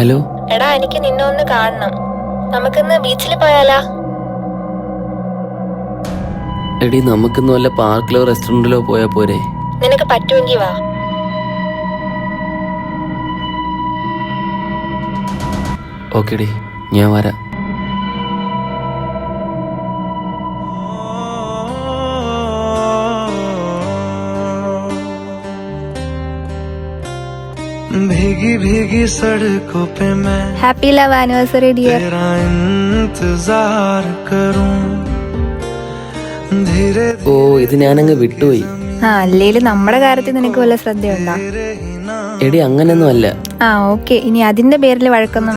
Hello. എടാ, എനിക്ക് നിന്നെ ഒന്ന് കാണണം. നമുക്കിന്ന് ബീച്ചിൽ പോയാലാ? എടി, നമുക്കിന്ന് വല്ല പാർക്കിലോ റെസ്റ്റോറന്റിലോ പോയാ പോരെ? നിനക്ക് പറ്റുമെങ്കിൽ വാ. ഓക്കെടി, ഞാൻ വരാം. भीगी भीगी सड़कों पे मैं ഹാപ്പി ലവ് ആനിവേഴ്സറി ഡിയർ. तेरा इंतजार करूं धीरे ഓ, ഇത് ഞാനങ്ങ് വിട്ടുപോയി. അല്ലേലും നമ്മുടെ കാര്യത്തിൽ നിനക്ക് വല്ല ശ്രദ്ധയുണ്ടോ? എടി, അങ്ങനെയൊന്നും അല്ല. ഓക്കെ, ഇനി അതിന്റെ പേരിൽ വഴക്കൊന്നും